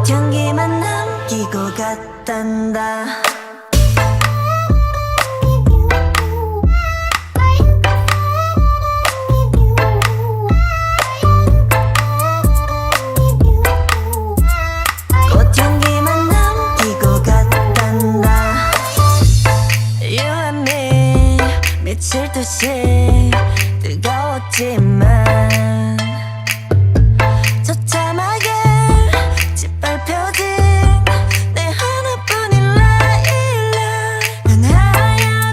꽃향기만 남기고 갔단다. 꽃향기만 남기고 갔단다. You and me 미칠 듯이 뜨거웠지만